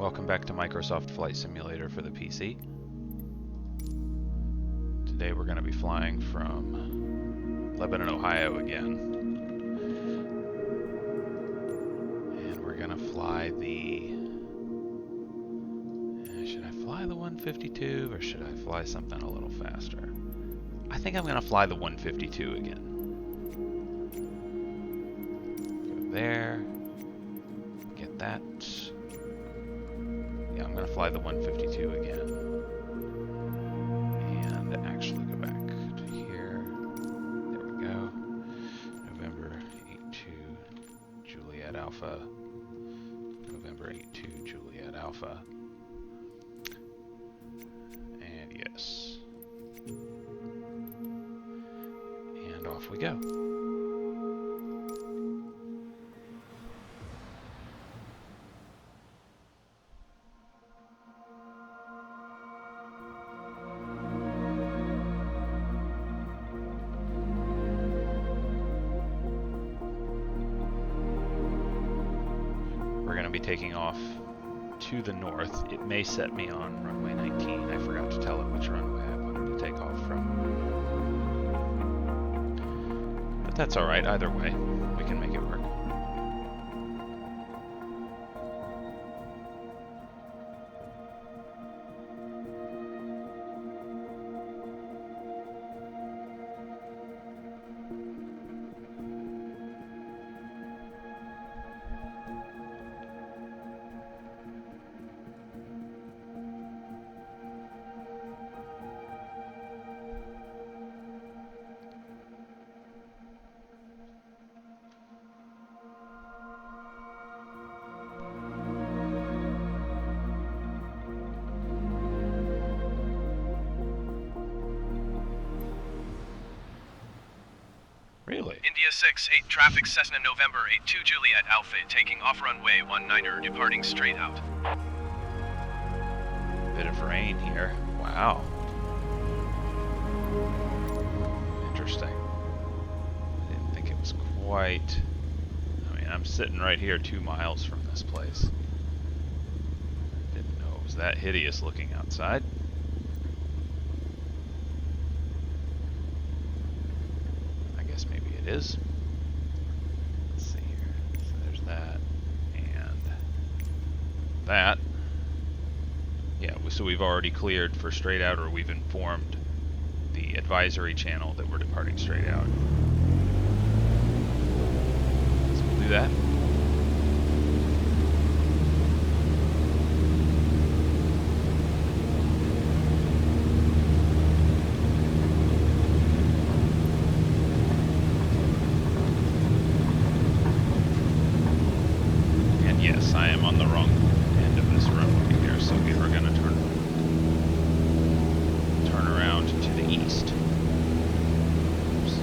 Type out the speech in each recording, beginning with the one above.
Welcome back to Microsoft Flight Simulator for the PC. Today we're going to be flying from Lebanon, Ohio again. And we're going to fly the... should I fly the 152 or should I fly something a little faster? I think I'm going to fly the 152 again. Go there. Get that. Yeah, I'm going to fly the 152 again. And actually go back to here. There we go. November 82 Juliet Alpha. November 82 Juliet Alpha. And yes. And off we go. Be taking off to the north. It may set me on runway 19. I forgot to tell it which runway I wanted to take off from. But that's alright, either way. We can make it work. Really? India 6-8 traffic Cessna November 82 Juliet Alpha taking off runway 19er departing straight out. Bit of rain here. Wow. Interesting. I didn't think it was quite... I mean, I'm sitting right here 2 miles from this place. Didn't know it was that hideous looking outside. Maybe it is. Let's see here. So there's that and that. Yeah, so we've already cleared for straight out, or we've informed the advisory channel that we're departing straight out. So we'll do that. Yes, I am on the wrong end of this runway here, so we are going to turn around to the east. Oops.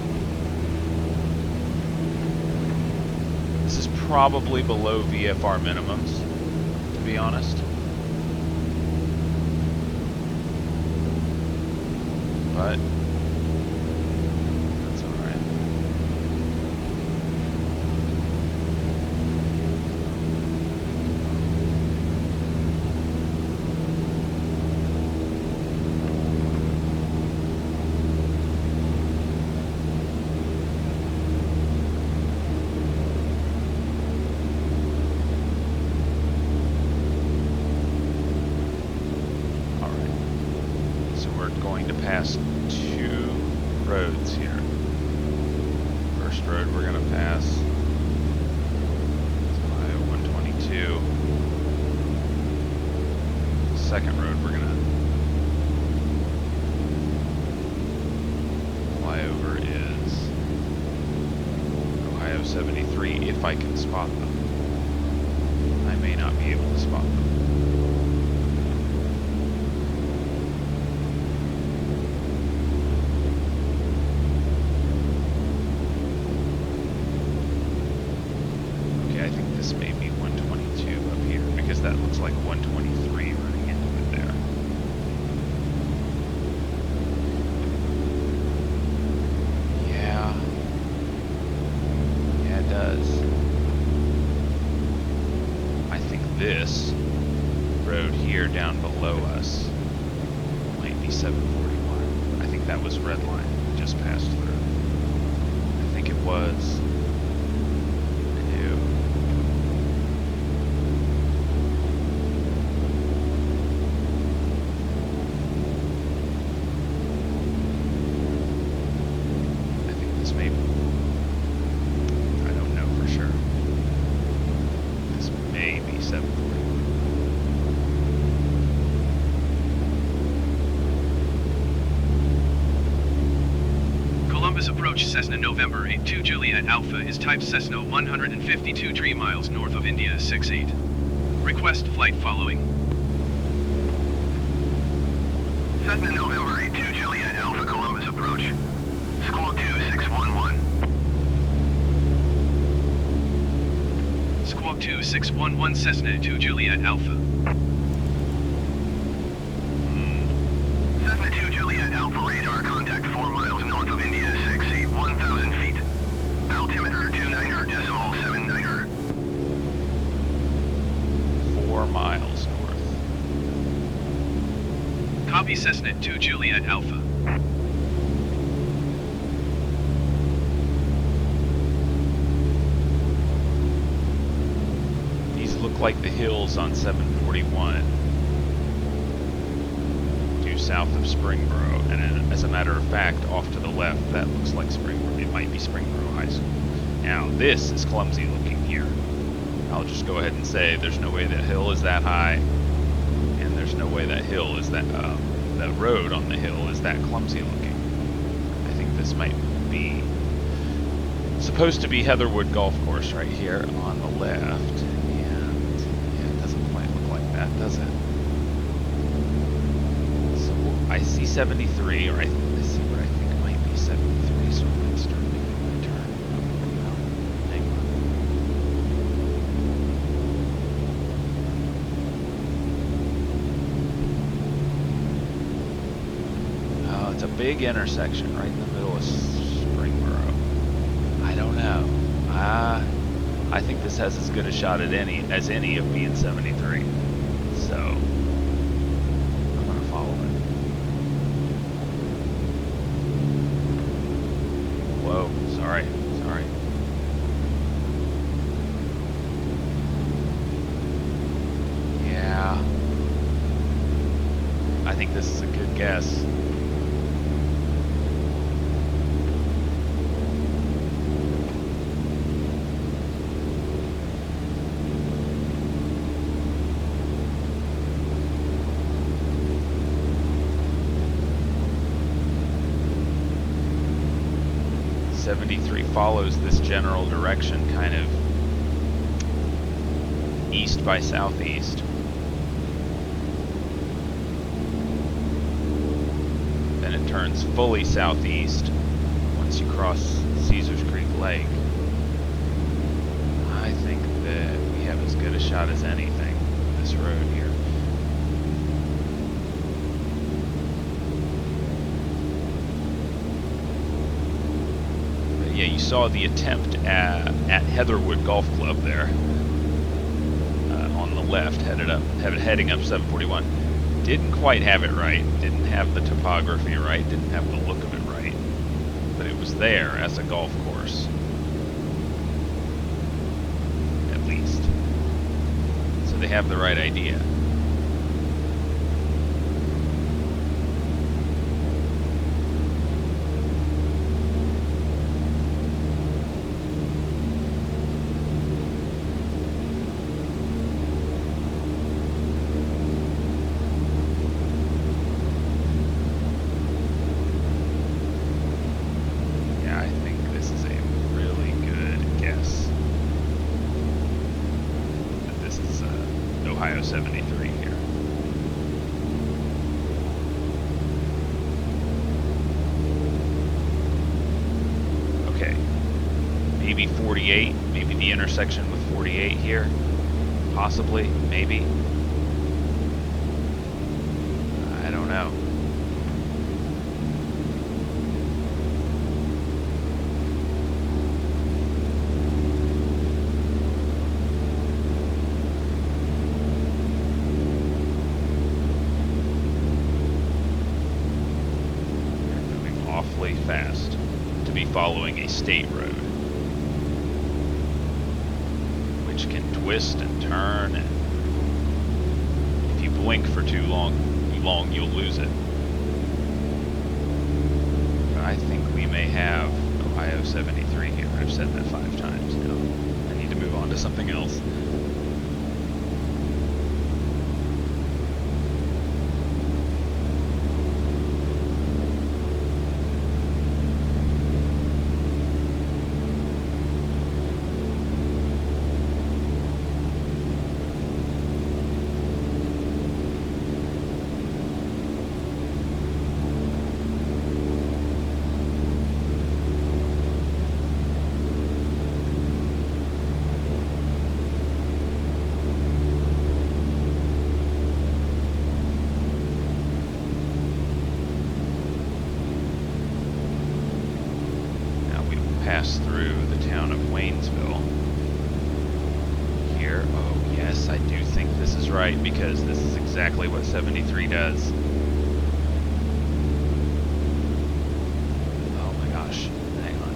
This is probably below VFR minimums, to be honest. But that's all right. To pass 2 roads here. First road we're going to pass is Ohio 122. Second road we're going to fly over is Ohio 73, if I can spot them. I may not be able to spot them. I think this may be 122 up here, because that looks like 123 running into it there. Yeah. Yeah, it does. I think this road here down below us might be 741. I think that was red line we just passed through. I think it was. Approach Cessna November 82 Juliet Alpha is type Cessna 152 3 miles north of India 68. Request flight following. Cessna November 82 Juliet Alpha Columbus approach. Squawk 2611. Squawk 2611 Cessna 2 Juliet Alpha. Cessna 2 Juliet Alpha radar contact 4 miles north of India 68 1,000 feet. Altimeter 29.79. 4 miles north. Copy Cessna 2 Juliet Alpha. These look like the hills on 741. South of Springboro, and as a matter of fact, off to the left, that looks like Springboro. It might be Springboro High School. Now, this is clumsy looking here. I'll just go ahead and say there's no way that hill is that high, and there's no way that hill is that, the road on the hill is that clumsy looking. I think this might be supposed to be Heatherwood Golf Course right here on the left, and yeah, it doesn't quite look like that, does it? I see 73, or I see what I think might be 73, so I might start making my turn. Well, hang on. Oh, it's a big intersection right in the middle of Springboro. I don't know. I think this has as good a shot at any of being 73. So Sorry. Yeah. I think this is a good guess. Follows this general direction, kind of east by southeast. Then it turns fully southeast once you cross Caesars Creek Lake. I think that we have as good a shot as anything on this road here. Yeah, you saw the attempt at Heatherwood Golf Club there on the left, heading up 741. Didn't quite have it right. Didn't have the topography right. Didn't have the look of it right. But it was there as a golf course, at least. So they have the right idea. Ohio 73 here. Okay, maybe 48, maybe the intersection with 48 here, possibly, maybe. I don't know. following a state road, which can twist and turn, and if you blink for too long, you'll lose it. But I think we may have Ohio 73 here. I've said that 5 times now. I need to move on to something else. Pass through the town of Waynesville here. Oh yes, I do think this is right, because this is exactly what 73 does. Oh my gosh, hang on.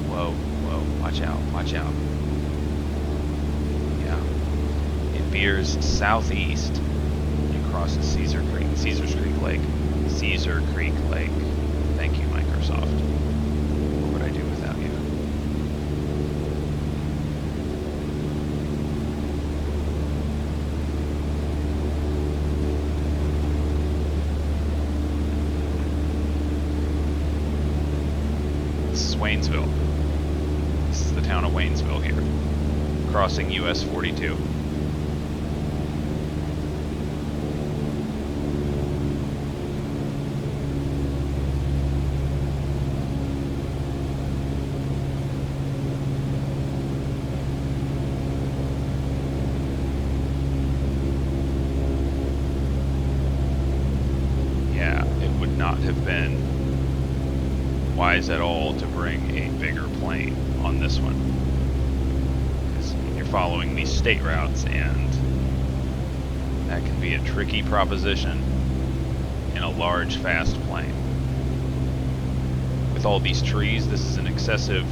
Whoa, whoa, watch out, watch out. Yeah. It veers southeast and crosses Caesars Creek Lake. Caesar Creek Lake. Thank you, Microsoft. What would I do without you? This is Waynesville. This is the town of Waynesville here, crossing US 42. Have been wise at all to bring a bigger plane on this one, because you're following these state routes, and that can be a tricky proposition in a large, fast plane. With all these trees, this is an excessive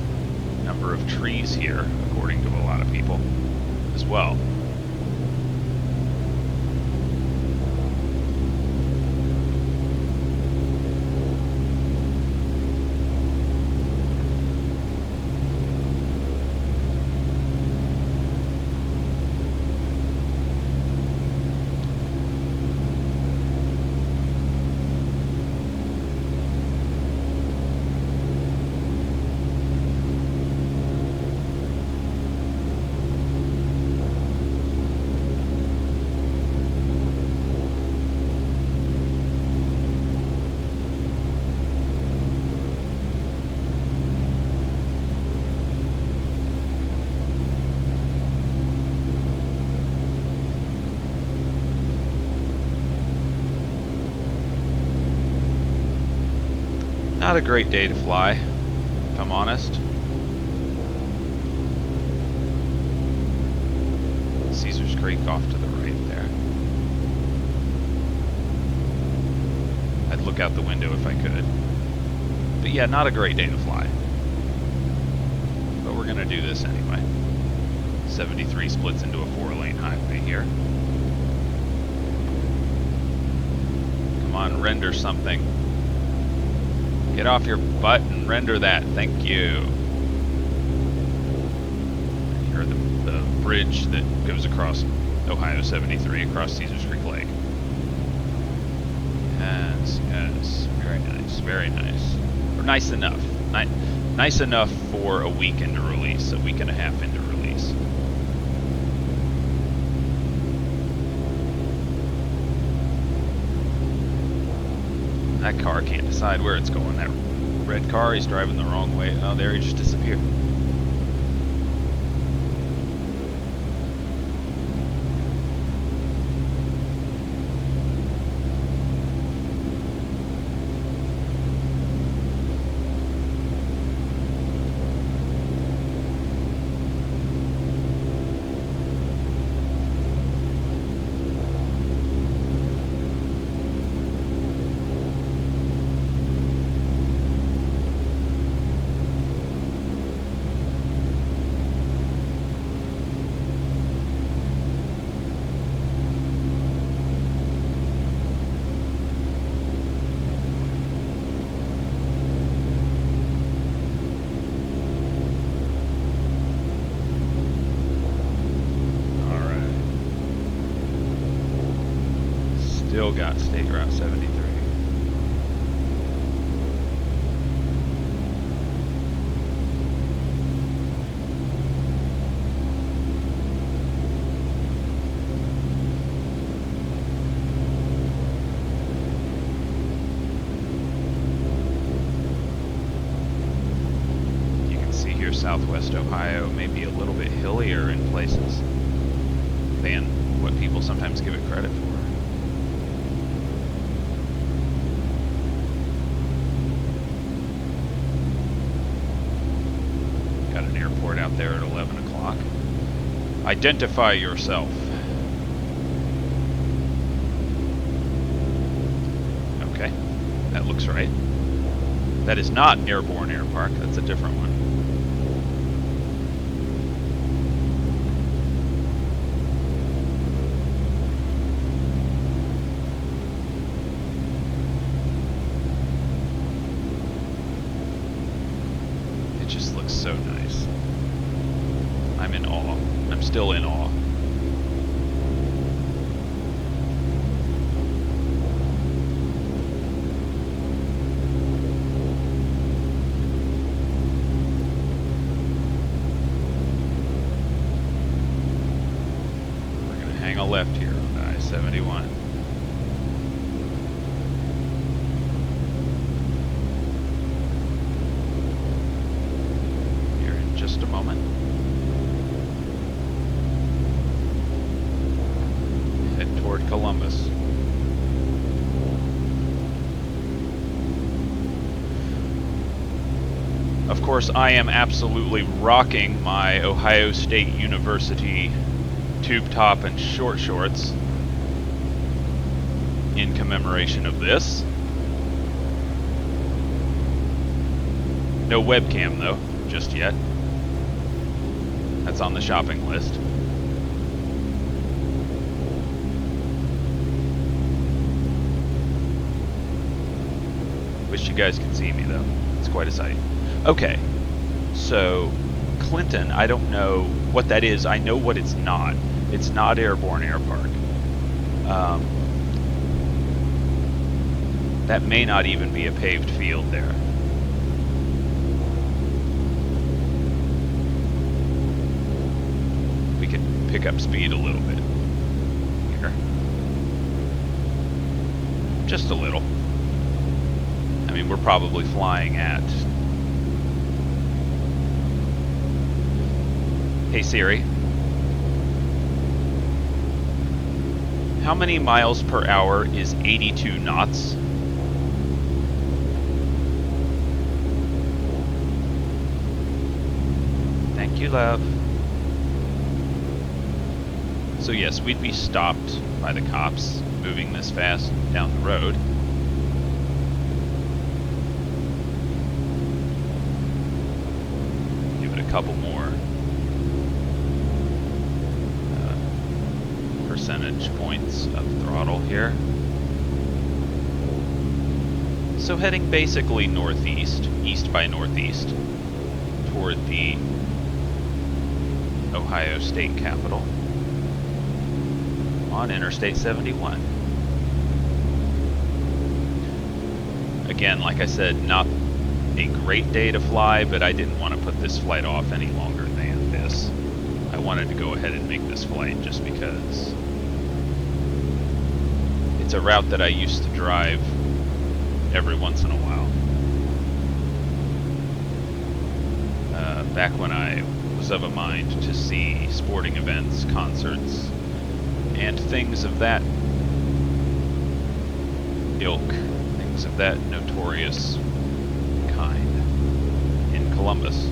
number of trees here, according to a lot of people as well. Not a great day to fly, if I'm honest. Caesars Creek off to the right there. I'd look out the window if I could. But yeah, not a great day to fly. But we're gonna do this anyway. 73 splits into a 4-lane highway here. Come on, render something. Get off your butt and render that. Thank you. Here the bridge that goes across Ohio 73 across Caesars Creek Lake. Yes, yes. Very nice. Very nice. Or nice enough. Nice enough for a week into release. A week and a half into release. That car can't decide where it's going. That red car, he's driving the wrong way. Oh, there he just disappeared. still got State Route 73. Southwest Ohio may be a little bit hillier in places than what people sometimes give it credit for. Got an airport out there at 11 o'clock. Identify yourself. Okay, that looks right. That is not Airborne Air Park, that's a different one. So nice. I'm in awe. I'm still in awe. We're going to hang a left here on I-71. Just a moment. Head toward Columbus. Of course, I am absolutely rocking my Ohio State University tube top and short shorts in commemoration of this. No webcam though, just yet. That's on the shopping list. Wish you guys could see me though. It's quite a sight. Okay, so Clinton, I don't know what that is. I know what it's not. It's not Airborne Air Park. That may not even be a paved field there. Pick up speed a little bit here. Just a little. I mean, we're probably flying at... Hey Siri. How many miles per hour is 82 knots? Thank you, love. So yes, we'd be stopped by the cops moving this fast down the road. Give it a couple more percentage points of throttle here. So heading basically northeast, east by northeast, toward the Ohio State Capitol. On Interstate 71. Again, like I said, not a great day to fly, but I didn't want to put this flight off any longer than this. I wanted to go ahead and make this flight just because it's a route that I used to drive every once in a while. Back when I was of a mind to see sporting events, concerts, and things of that ilk, things of that notorious kind in Columbus.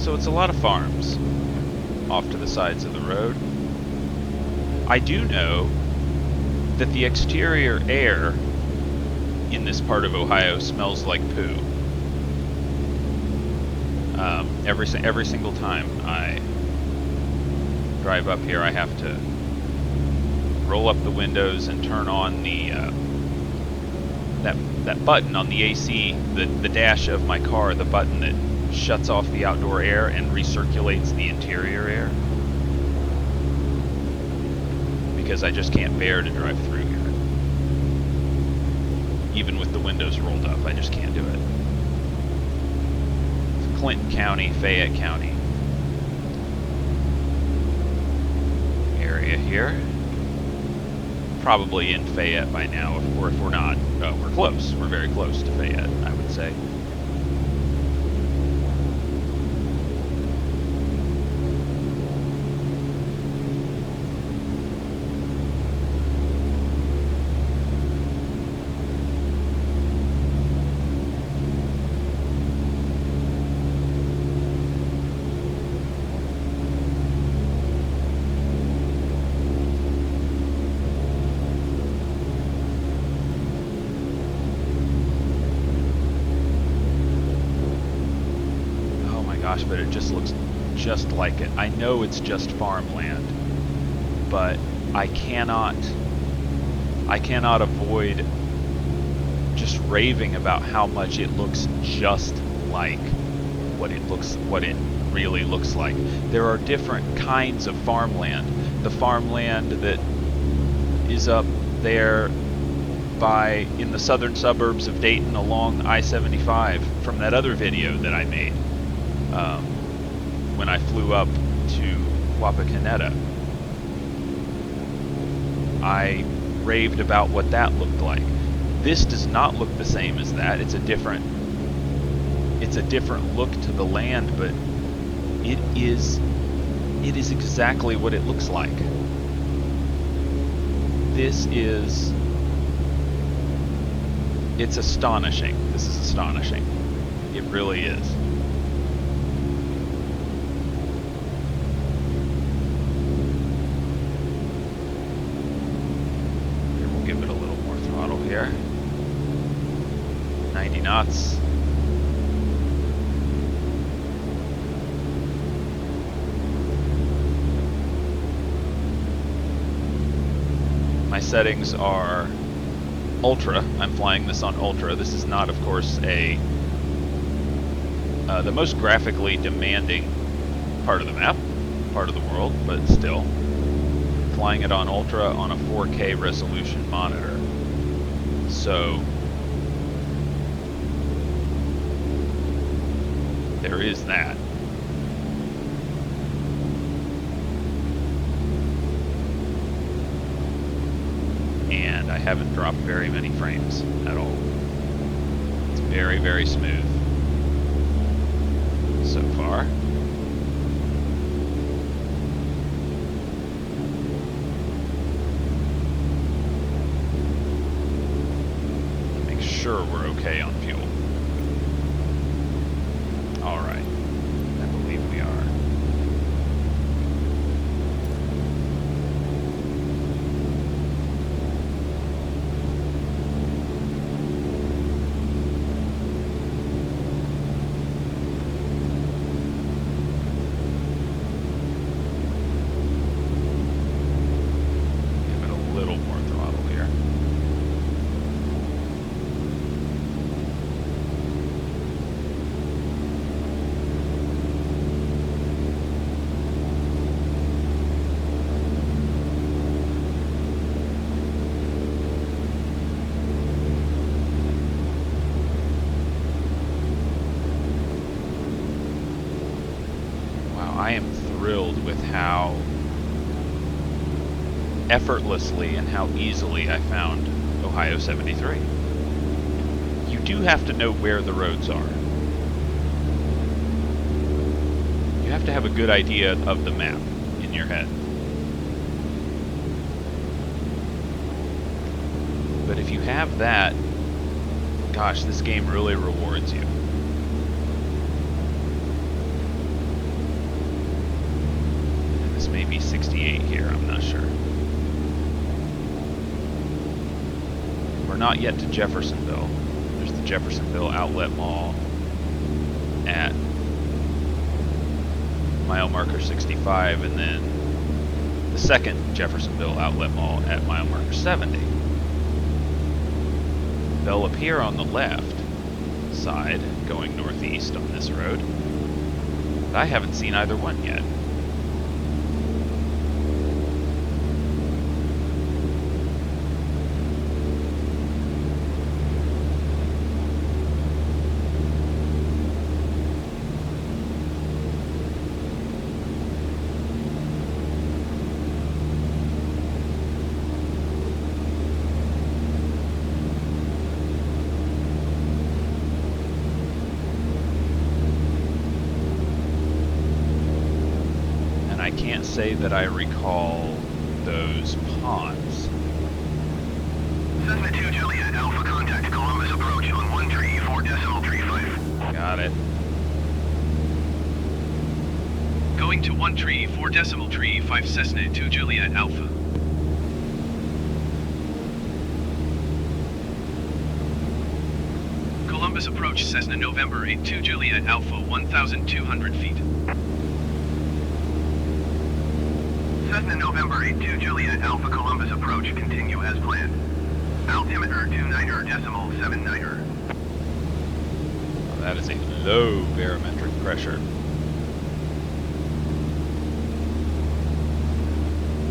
So it's a lot of farms off to the sides of the road. I do know that the exterior air in this part of Ohio smells like poo. Every single time I drive up here, I have to roll up the windows and turn on the that button on the AC, the dash of my car, the button that shuts off the outdoor air and recirculates the interior air. Because I just can't bear to drive through here. Even with the windows rolled up, I just can't do it. It's Clinton County, Fayette County area here. Probably in Fayette by now, or if we're not, we're close. We're very close to Fayette, I would say. But it just looks just like it. I know it's just farmland, but I cannot avoid just raving about how much it looks just like what it really looks like. There are different kinds of farmland. The farmland that is up there in the southern suburbs of Dayton along I-75 from that other video that I made. When I flew up to Wapakoneta, I raved about what that looked like. This does not look the same as that. It's a different look to the land, but it is exactly what it looks like. It's astonishing. This is astonishing. It really is. Here, 90 knots. My settings are ultra. I'm flying this on ultra. This is not, of course, the most graphically demanding part of the map, part of the world, but still. Flying it on ultra on a 4K resolution monitor. So there is that. And I haven't dropped very many frames at all. It's very, very smooth so far. Sure we're okay on fuel. All right. I believe we are. Give it a little more throttle here. I am thrilled with how effortlessly and how easily I found Ohio 73. You do have to know where the roads are. You have to have a good idea of the map in your head. But if you have that, gosh, this game really rewards you. Maybe 68 here, I'm not sure. We're not yet to Jeffersonville. There's the Jeffersonville Outlet Mall at mile marker 65, and then the second Jeffersonville outlet mall at mile marker 70. They'll appear on the left side going northeast on this road, but I haven't seen either one yet. Say that I recall those ponds. Cessna 2 Juliet, Alpha contact Columbus approach on 134.35. Got it. Going to 134.35 Cessna 2 Juliet Alpha. Columbus approach Cessna November 82 Juliet Alpha 1,200 feet. Cessna November 82 Juliet Alpha Columbus approach, continue as planned. Altimeter 29.79. Well, that is a low barometric pressure.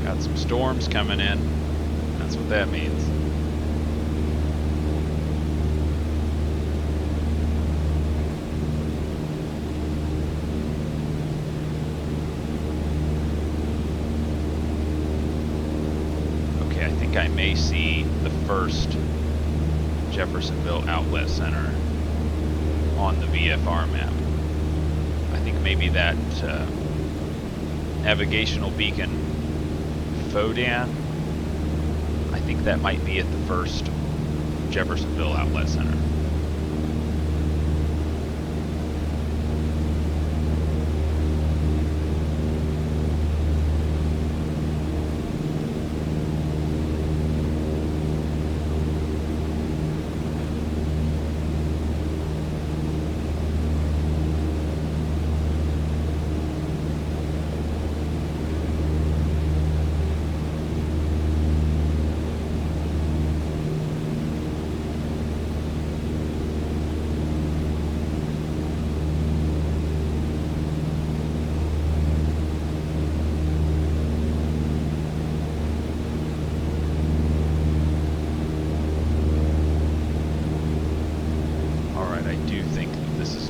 Got some storms coming in. That's what that means. I may see the first Jeffersonville Outlet Center on the VFR map. I think maybe that navigational beacon Fodan, I think that might be at the first Jeffersonville Outlet Center.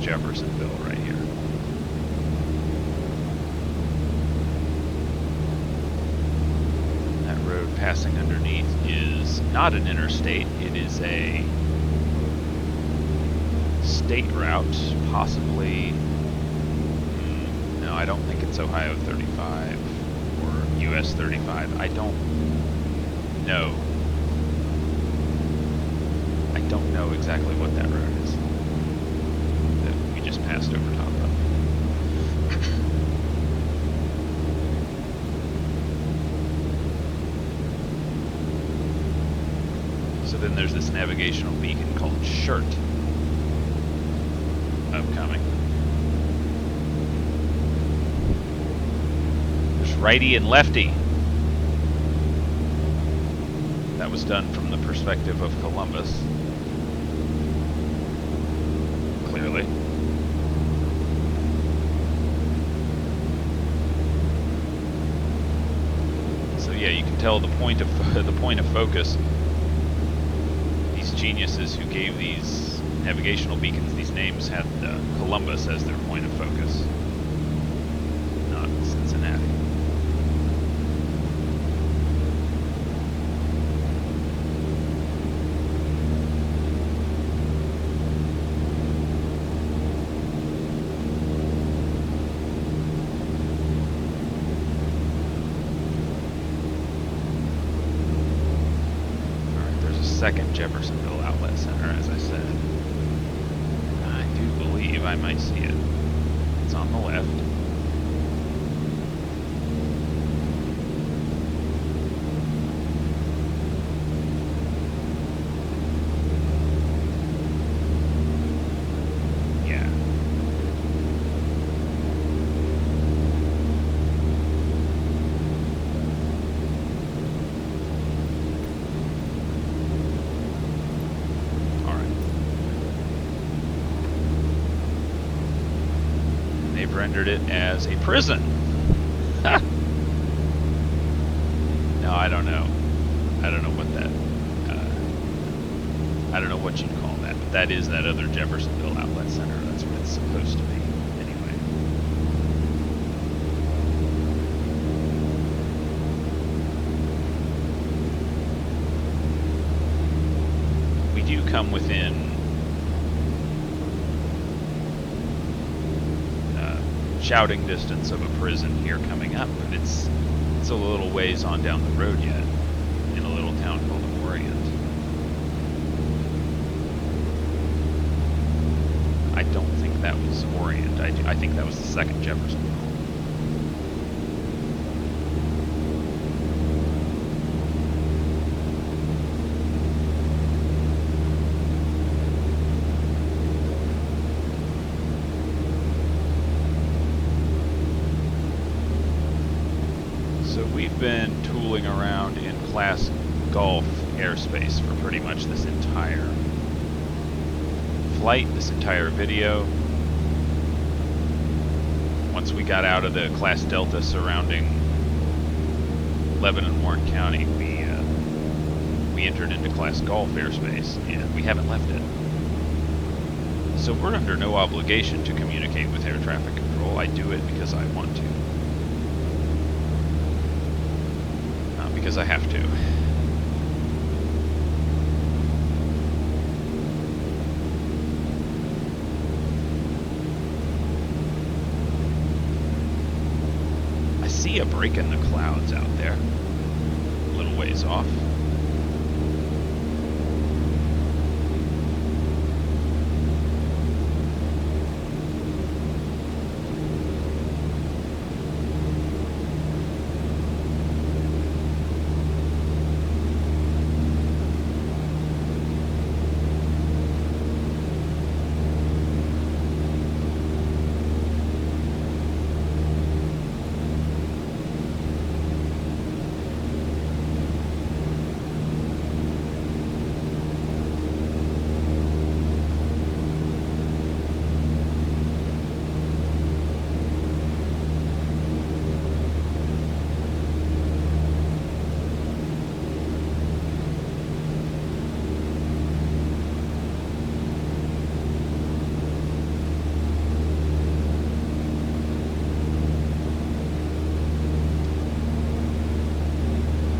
Jeffersonville right here. That road passing underneath is not an interstate, it is a state route, possibly. No, I don't think it's Ohio 35 or US 35. I don't know. I don't know exactly what that road is that we just passed over top of. So then there's this navigational beacon called Shirt upcoming. There's righty and lefty. That was done from the perspective of Columbus. Clearly. So yeah, you can tell the point of focus. These geniuses who gave these navigational beacons these names had Columbus as their point of focus, not Cincinnati. Second Jeffersonville Outlet Center, as I said. I do believe I might see it. It's on the left. Yeah. rendered it as a prison. No, I don't know. I don't know what that. I don't know what you'd call that, but that is that other Jeffersonville Outlet Center. That's what it's supposed to be, anyway. We do come within shouting distance of a prison here coming up, but it's a little ways on down the road yet, in a little town called Orient. I don't think that was Orient. I think that was the second Jeffersonville. So we've been tooling around in Class Golf airspace for pretty much this entire flight, this entire video. Once we got out of the Class Delta surrounding Lebanon-Warren County, we entered into Class Golf airspace, and we haven't left it. So we're under no obligation to communicate with air traffic control. I do it because I want to. Not because I have to. I see a break in the clouds out there, a little ways off.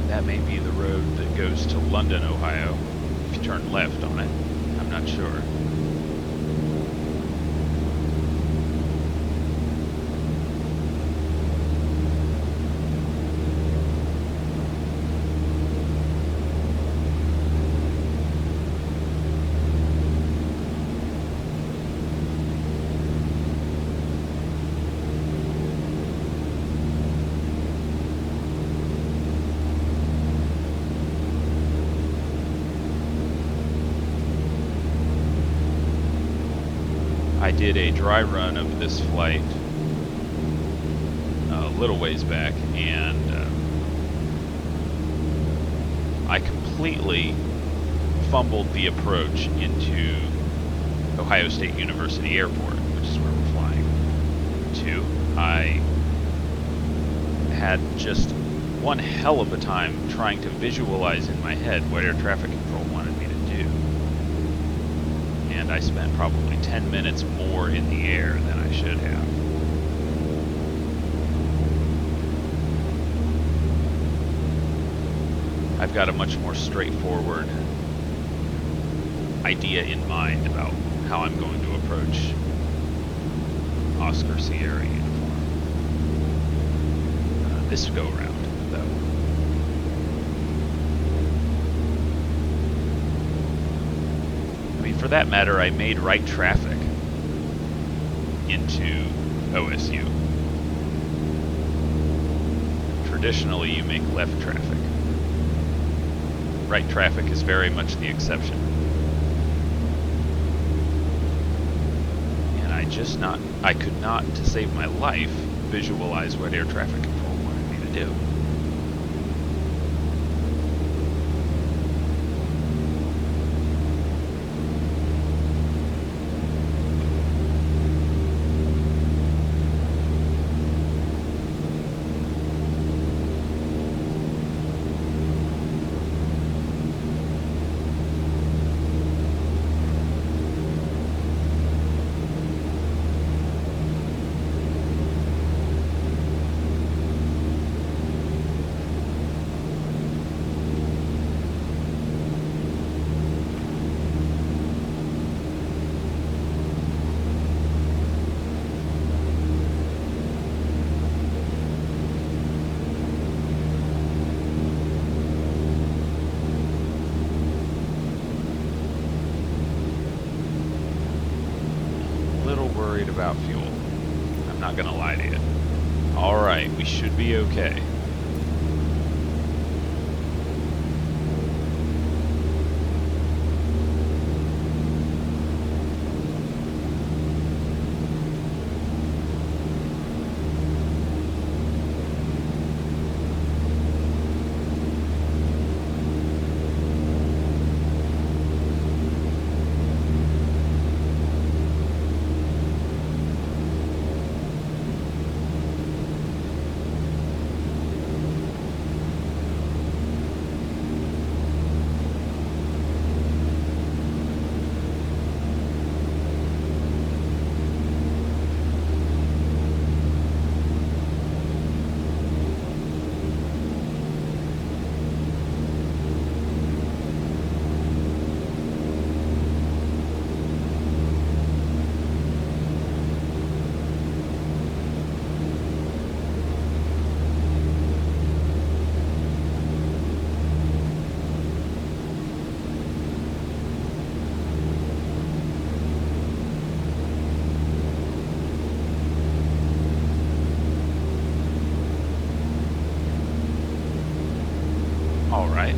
That may be the road that goes to London, Ohio, if you turn left on it. I'm not sure. I did a dry run of this flight a little ways back, and I completely fumbled the approach into Ohio State University Airport, which is where we're flying to. I had just one hell of a time trying to visualize in my head what air traffic control wanted me to do. And I spent probably 10 minutes more in the air than I should have. I've got a much more straightforward idea in mind about how I'm going to approach Oscar Sierra uniform. This go round, though. I mean, for that matter, I made right traffic into OSU. Traditionally, you make left traffic. Right traffic is very much the exception. And I could not, to save my life, visualize what air traffic control wanted me to do. be okay. Alright.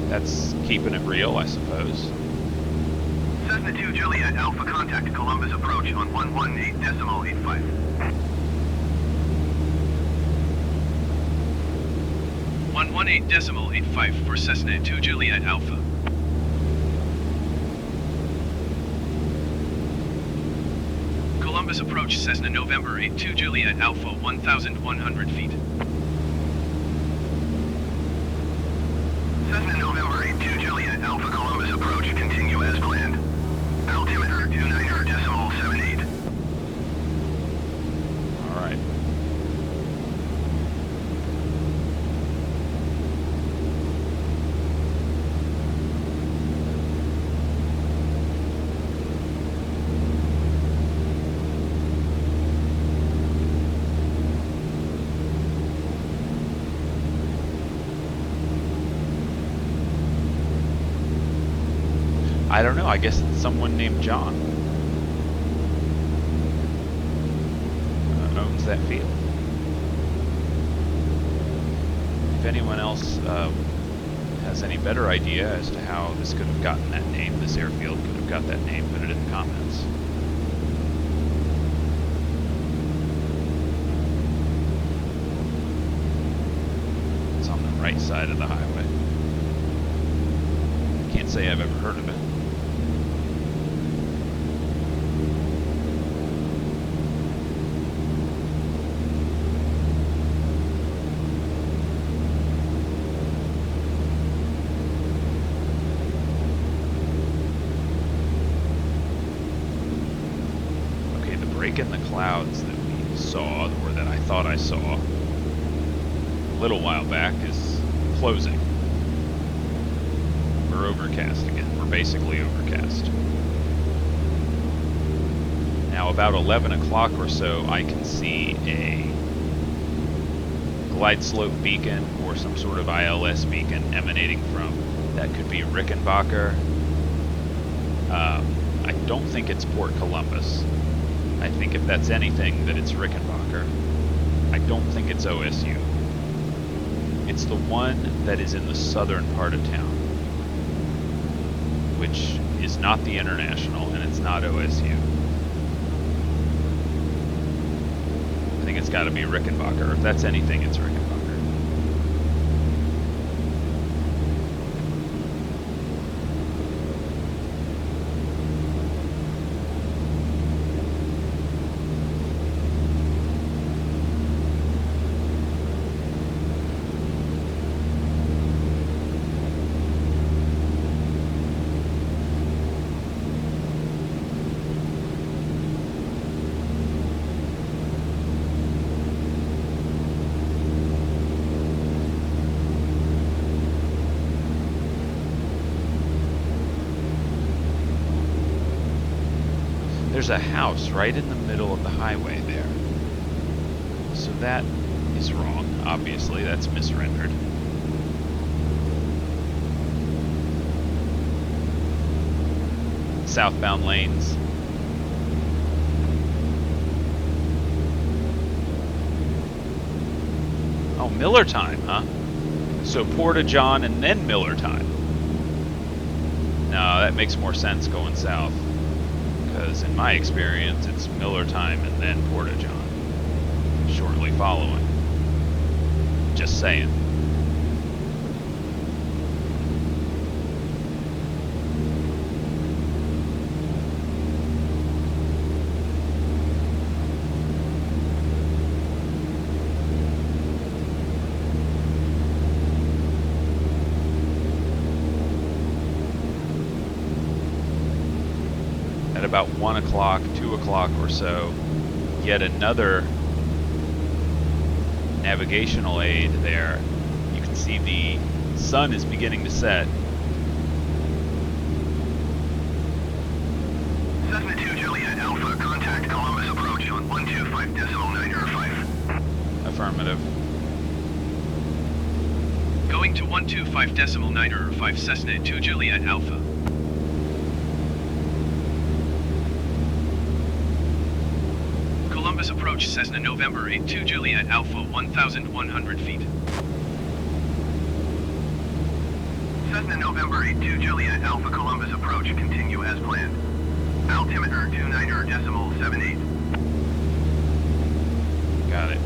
That's keeping it real, I suppose. Cessna 2 Juliet Alpha contact Columbus approach on 118.85. 118.85 for Cessna 2 Juliet Alpha. Columbus approach Cessna November 82 Juliet Alpha 1,100 feet. Cessna November 82 Juliet Alpha Columbus approach continue as planned. Altimeter 29.78. Alright. I don't know, I guess it's someone named John owns that field. If anyone else has any better idea as to how this could have gotten that name, this airfield could have got that name, put it in the comments. It's on the right side of the highway. Can't say I've ever heard of it. In the clouds that we saw, or that I thought I saw a little while back, is closing. We're overcast again. We're basically overcast. Now about 11 o'clock or so, I can see a glide slope beacon or some sort of ILS beacon emanating from, that could be Rickenbacker. I don't think it's Port Columbus. I think if that's anything, that it's Rickenbacker. I don't think it's OSU. It's the one that is in the southern part of town, which is not the International, and it's not OSU. I think it's got to be Rickenbacker. If that's anything, it's Rickenbacker. There's a house right in the middle of the highway there. So that is wrong, obviously. That's misrendered. Southbound lanes. Oh, Miller time, huh? So Porta-John and then Miller time. No, that makes more sense going south. Because in my experience, it's Miller time and then Porta-John. Shortly following. Just saying. At about 1 o'clock, 2 o'clock or so, yet another navigational aid there. You can see the sun is beginning to set. Cessna 2 Juliet Alpha, contact Columbus approach on 125.905. Affirmative. Going to 125.905 Cessna 2 Juliet Alpha. Columbus approach Cessna November 8 2 Juliet Alpha 1,100 feet. Cessna November 8 2 Juliet Alpha, Columbus approach, continue as planned. Altimeter 29.78. Got it.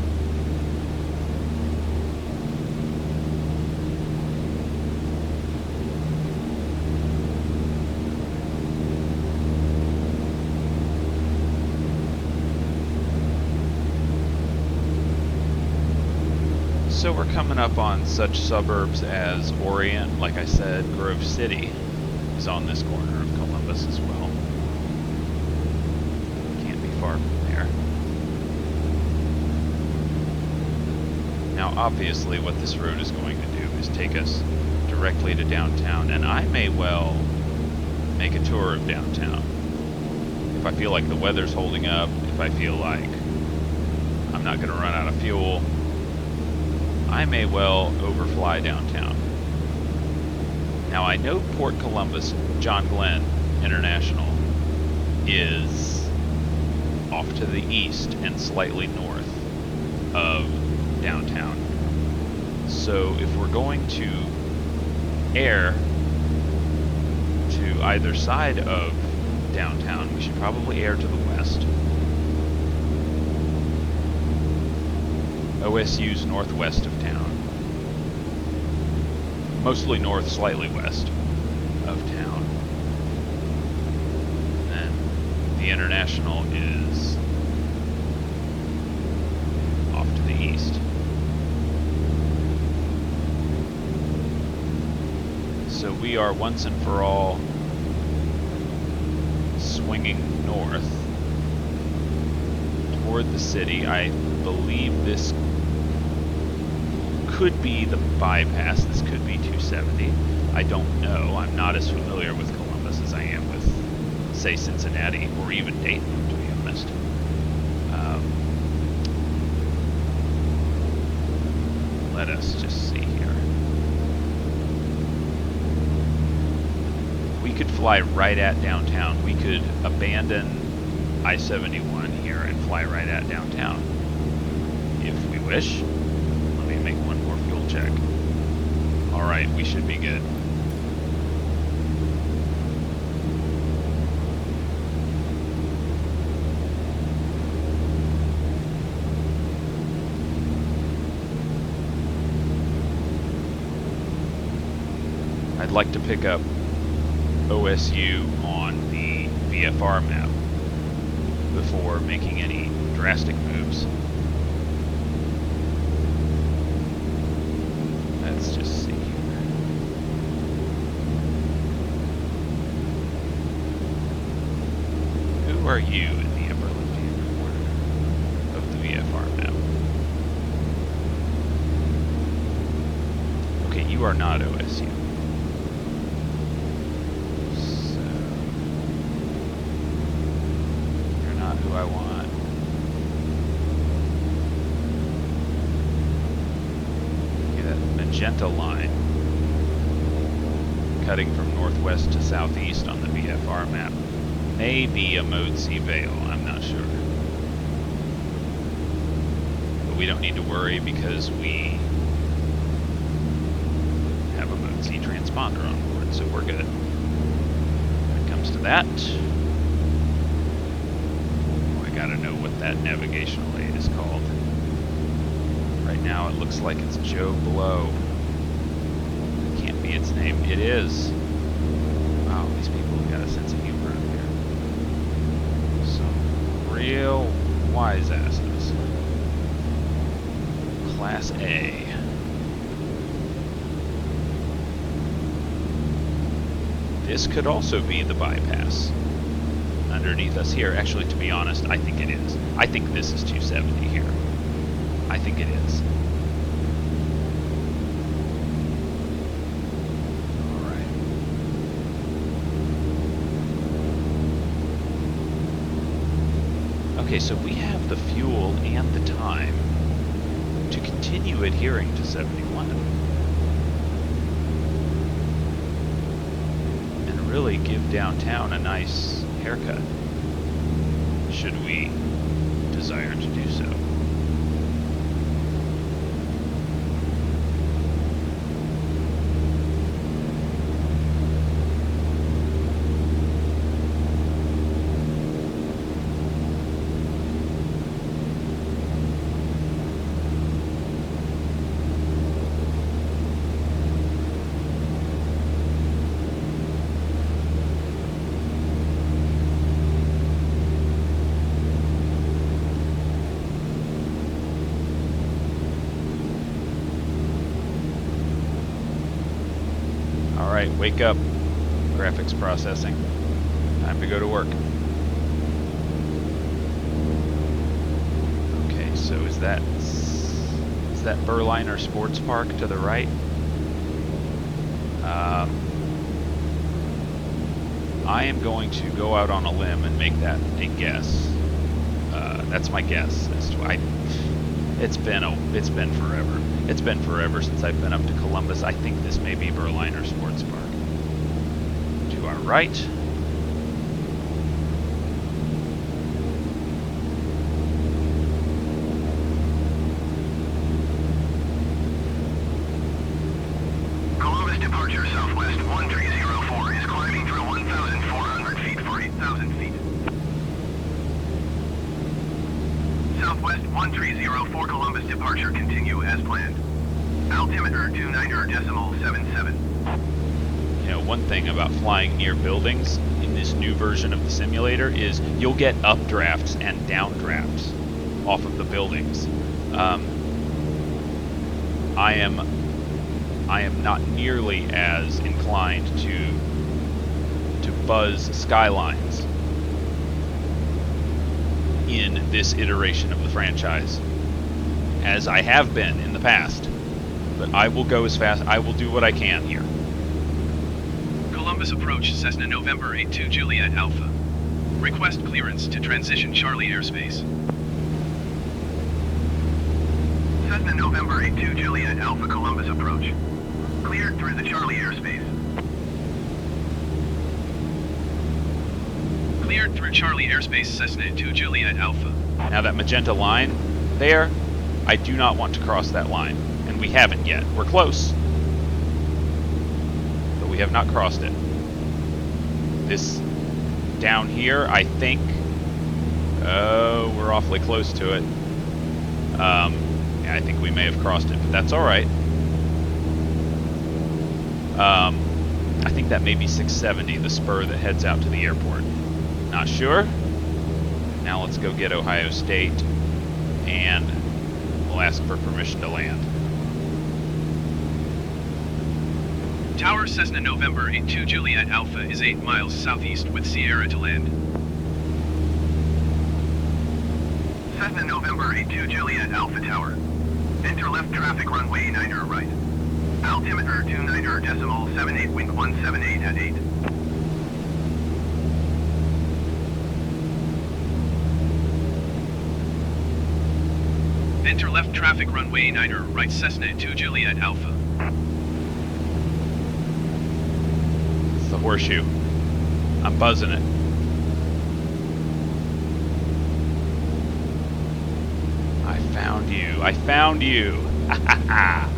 So we're coming up on such suburbs as Orient. Like I said, Grove City is on this corner of Columbus as well. Can't be far from there. Now obviously what this road is going to do is take us directly to downtown, and I may well make a tour of downtown. If I feel like the weather's holding up, if I feel like I'm not going to run out of fuel, I may well overfly downtown. Now I know Port Columbus John Glenn International is off to the east and slightly north of downtown. So if we're going to air to either side of downtown, we should probably air to the west. OSU's northwest of town. Mostly north, slightly west of town. And the International is off to the east. So we are once and for all swinging north toward the city. I believe this could be the bypass. This could be 270. I don't know. I'm not as familiar with Columbus as I am with, say, Cincinnati or even Dayton, to be honest. Let us just see here. We could fly right at downtown. We could abandon I-71 here and fly right at downtown if we wish. Let me make one more fuel check. Alright, we should be good. I'd like to pick up OSU on the VFR map before making any drastic moves. Let's just see here. Who are you in the upper left-hand corner of the VFR map? Okay, you are not OSU. So, you're not who I want. Magenta line cutting from northwest to southeast on the VFR map may be a Mode C Vale, I'm not sure. But we don't need to worry because we have a mode C transponder on board, so we're good. When it comes to that, I gotta know what that navigational aid is called. Right now it looks like it's Joe Blow. Can't be its name. It is. Wow, these people have got a sense of humor up here. Some real wise asses. Class A. This could also be the bypass underneath us here. Actually, to be honest, I think it is. I think this is 270 here. I think it is. All right. Okay, so we have the fuel and the time to continue adhering to 71. And really give downtown a nice haircut, should we desire to do so. Alright, wake up. Graphics processing. Time to go to work. Okay, so is that Berliner Sports Park to the right? I am going to go out on a limb and make that a guess. That's my guess. It's been forever. It's been forever since I've been up to Columbus. I think this may be Berliner Sports Park. To our right. Columbus departure southwest 1304 is climbing through 1,400 feet for 8,000 feet. Southwest 1304 Columbus departure continue as planned. Altimeter 29.77. You know, one thing about flying near buildings in this new version of the simulator is you'll get updrafts and downdrafts off of the buildings. I am not nearly as inclined to buzz skylines in this iteration of the franchise as I have been in the past. But I will go as fast. I will do what I can here. Columbus approach Cessna November 82 Juliet Alpha. Request clearance to transition Charlie airspace. Cessna November 82 Juliet Alpha Columbus approach. Cleared through the Charlie airspace. Cleared through Charlie airspace Cessna 2 Juliet Alpha. Now that magenta line there, I do not want to cross that line. And we haven't yet. We're close. But we have not crossed it. This down here, I think... Oh, we're awfully close to it. Yeah, I think we may have crossed it, but that's alright. I think that may be 670, the spur that heads out to the airport. Not sure. Now let's go get Ohio State, and we'll ask for permission to land. Tower Cessna November 82 Juliet Alpha is 8 miles southeast with Sierra to land. Cessna November 82 Juliet Alpha Tower. Enter left traffic runway 9er right. Altimeter 29.78 wind 178 at 8. Enter left traffic runway 9er right Cessna 2 Juliet Alpha. It's the horseshoe. I'm buzzing it. I found found you. I found you. Ha ha ha.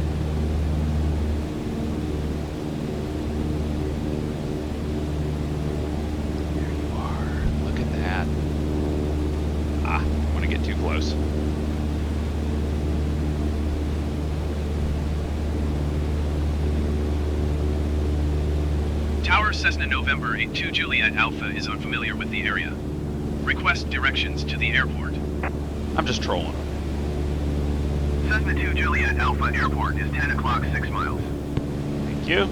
There you are. Look at that. Ah, don't want to get too close. Tower Cessna November 82 Juliet Alpha is unfamiliar with the area. Request directions to the airport. I'm just trolling. Cessna 2 Juliet Alpha Airport is 10 o'clock 6 miles. Thank you.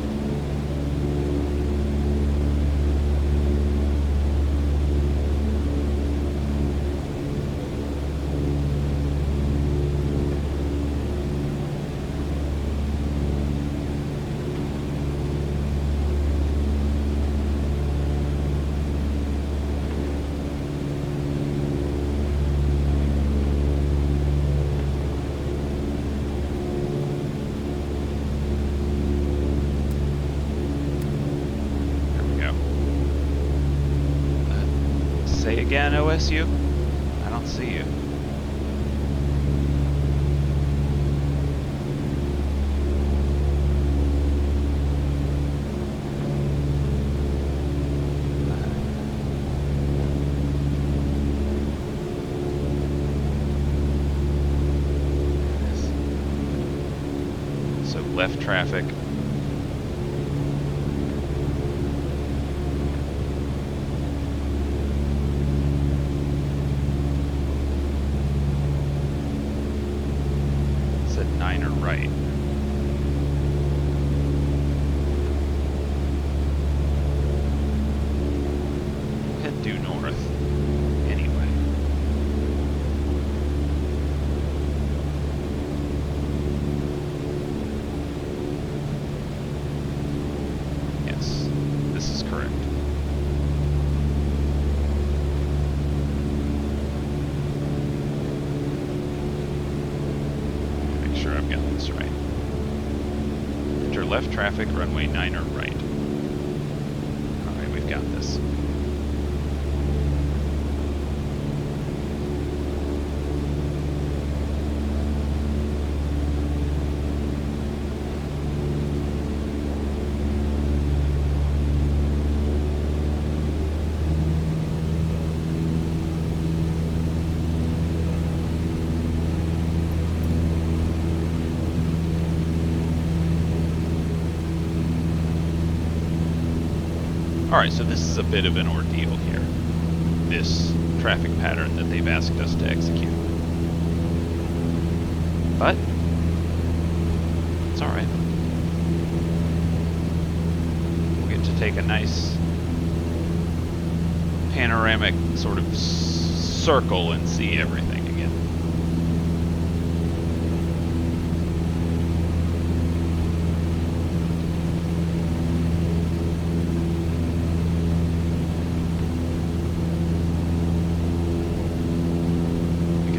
Say again, OSU? I don't see you. So left traffic. Niner right. Head due north. Anyway. Yes, this is correct. Sure I've got this right. Enter left traffic, runway 9er right. Alright, we've got this. Alright, so this is a bit of an ordeal here. This traffic pattern that they've asked us to execute. But it's alright. We'll get to take a nice panoramic sort of circle and see everything again.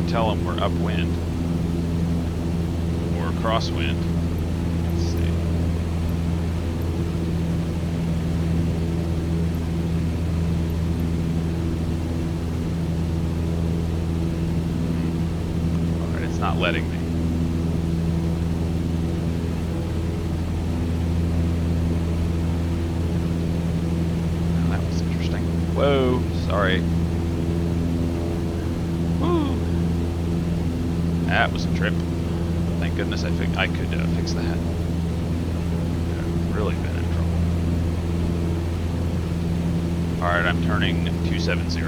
Tell them we're upwind or crosswind. Let's see. Alright, it's not letting me. Oh, that was interesting. Whoa, sorry. That was a trip. Thank goodness I could fix that. I've really been in trouble. Alright, I'm turning 270.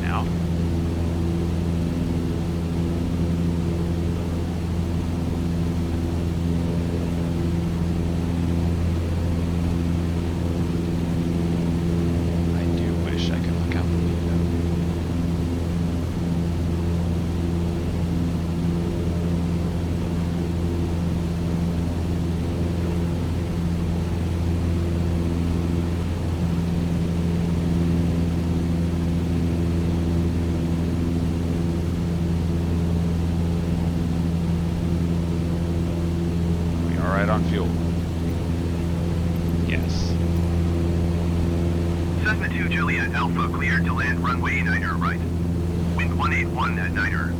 Now. I do wish I could look out the window. On fuel. Yes. Cessna 2 Juliet Alpha cleared to land runway 9er right. Wind 181 at Niner.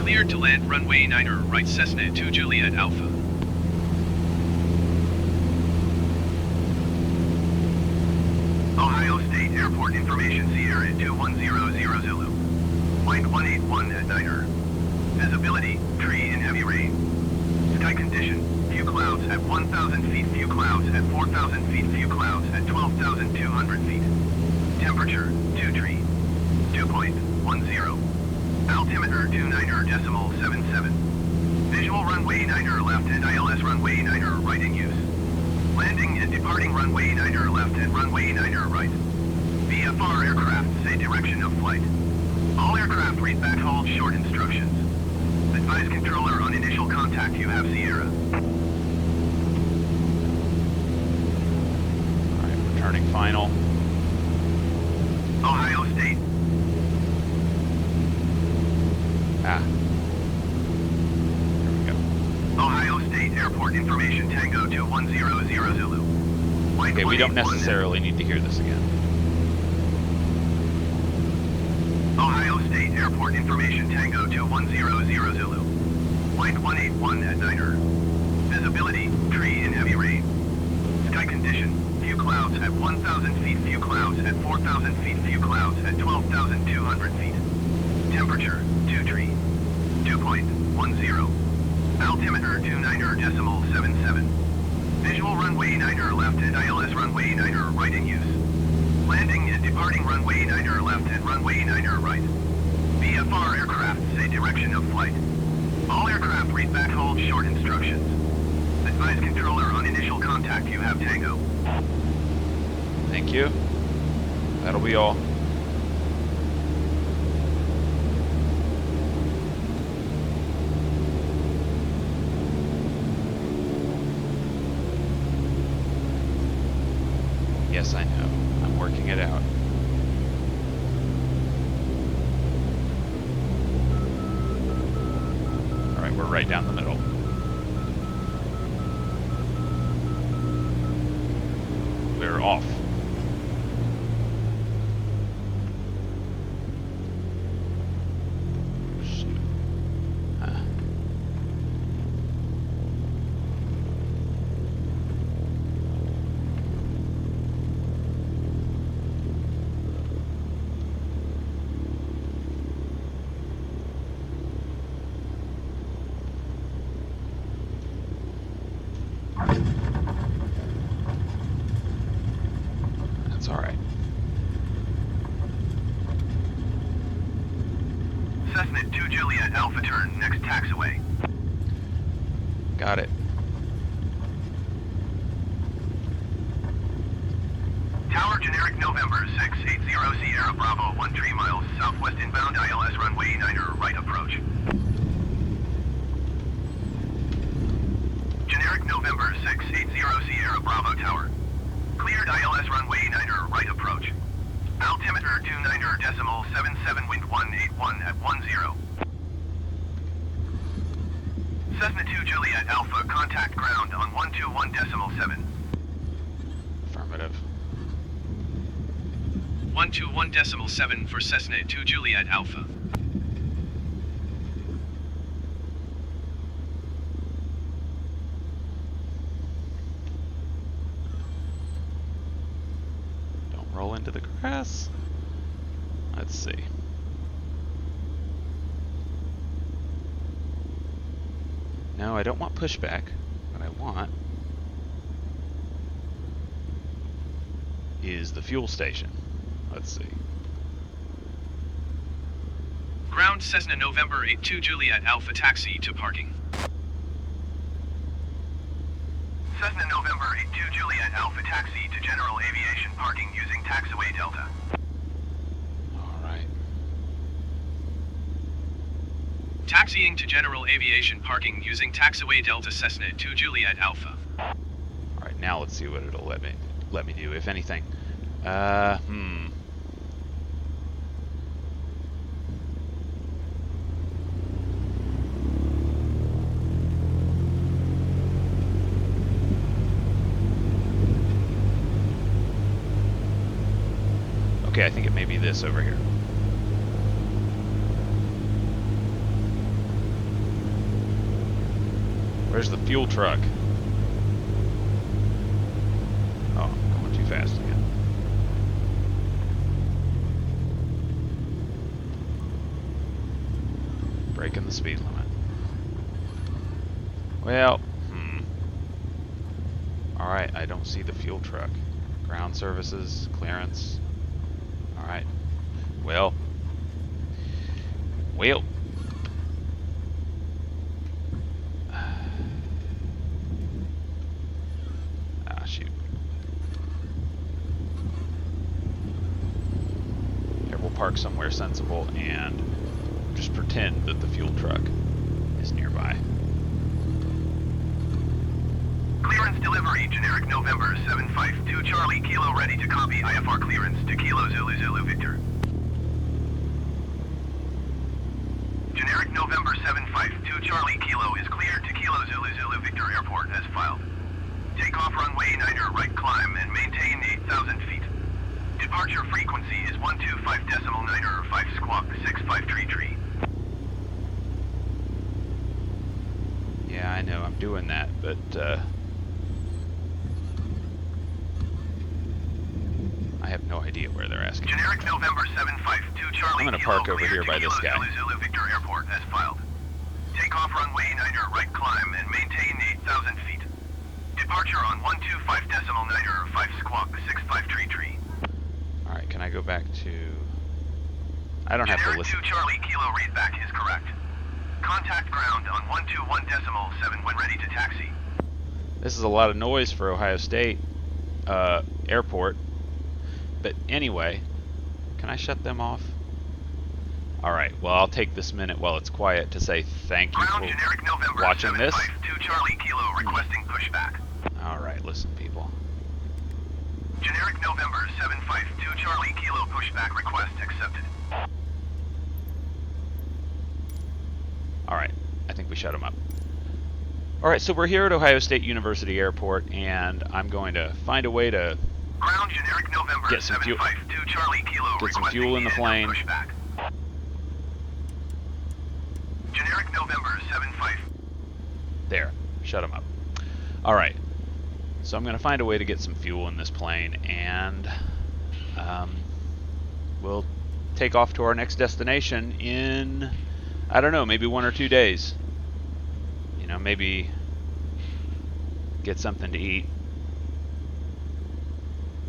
Cleared to land runway 9 right Cessna 2 Juliet Alpha. Ohio State Airport Information Sierra 2100 Zulu. Wind 181 at Niner. Visibility, tree in heavy rain. Sky condition, few clouds at 1,000 feet, few clouds at 4,000 feet, few clouds at 12,200 feet. Temperature, 2 tree. 2.10. Altimeter 29.77. Visual runway 9 left and ILS runway 9 right in use. Landing and departing runway 9 left and runway 9 right. VFR aircraft say direction of flight. All aircraft read back hold short instructions. Advise controller on initial contact you have Sierra. Alright, returning final. Ohio State. Ah. There we go. Ohio State Airport Information Tango 2100 Zulu. Wind Okay, we don't 181 necessarily need to hear this again. Ohio State Airport Information Tango 2100 Zulu. Wind 181 at Niner. Visibility, tree in heavy rain. Sky condition, few clouds at 1,000 feet, few clouds at 4,000 feet, few clouds at 12,200 feet. Temperature, 2 tree. 2.10. Altimeter 29.77. Visual runway 9 left and ILS runway 9 right in use. Landing and departing runway 9 left and runway 9 right. VFR aircraft say direction of flight. All aircraft read back hold short instructions. Advise controller on initial contact you have Tango. Thank you. That'll be all. Yes, I know. I'm working it out. Alright, we're right down the middle. We're off. That's alright. Cessna 2 Juliet Alpha turn, next taxiway. Got it. Tower generic November 680 Sierra Bravo 13 miles southwest inbound ILS runway 9 right approach. Generic November 680 Sierra Bravo Tower. Cleared ILS runway 9 right approach. Altimeter 29.77 wind 181 at 10. Cessna 2 Juliet Alpha contact ground on 121.7. Affirmative. 121.7 for Cessna 2 Juliet Alpha. Don't roll into the grass. Let's see. No, I don't want pushback. What I want is the fuel station. Let's see. Ground Cessna November 82 Juliet Alpha taxi to parking. Cessna November 82 Juliet Alpha taxi to general aviation parking using taxiway Delta. Alright. Taxiing to general aviation parking using taxiway Delta Cessna 2 Juliet Alpha. Alright, now let's see what it'll let me do, if anything. this over here. Where's the fuel truck? Oh, I'm going too fast again. Breaking the speed limit. Well, Alright, I don't see the fuel truck. Ground services, clearance. Alright. Well. Ah, shoot. Here, we'll park somewhere sensible and just pretend that the fuel truck is nearby. Clearance delivery, generic November 752 Charlie Kilo ready to copy IFR clearance to Kilo Zulu Zulu Victor. Generic November 752 Charlie Kilo is cleared to Kilo Zulu Zulu Victor Airport as filed. Takeoff runway 9er right climb and maintain 8,000 feet. Departure frequency is 125.9er 5 squawk 65 tree. Yeah, I know, I'm doing that, but I have no idea where they're asking. Generic November 752 Charlie. I'm gonna park over here by this guy. Zulu Zulu Victor Airport as filed. Takeoff runway 9er right climb and maintain 8,000 feet. Departure on 125.9er 5 squawk 65 tree. Alright, can I go back to... I don't have to Generic listen. 2 Charlie Kilo readback is correct. Contact ground on 121.7 when ready to taxi. This is a lot of noise for Ohio State Airport. But anyway, can I shut them off? Alright, well I'll take this minute while it's quiet to say thank you Ground for generic November watching this. 752 Charlie Kilo requesting pushback. Alright, listen people. Generic November 752 Charlie Kilo pushback request accepted. Alright, I think we shut them up. Alright, so we're here at Ohio State University Airport, and I'm going to find a way to Ground generic November get some fuel, 752 Charlie Kilo get some requesting fuel in the plane. pushback. Generic November 75. There, shut them up. Alright, so I'm going to find a way to get some fuel in this plane, and we'll take off to our next destination in, I don't know, maybe 1 or 2 days. You know, maybe get something to eat,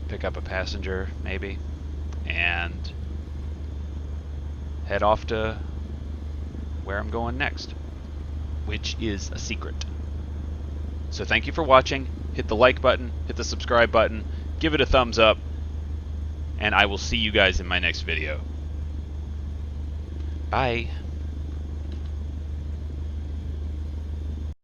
pick up a passenger, maybe, and head off to where I'm going next, which is a secret. So thank you for watching. Hit the like button, hit the subscribe button, give it a thumbs up, and I will see you guys in my next video. Bye.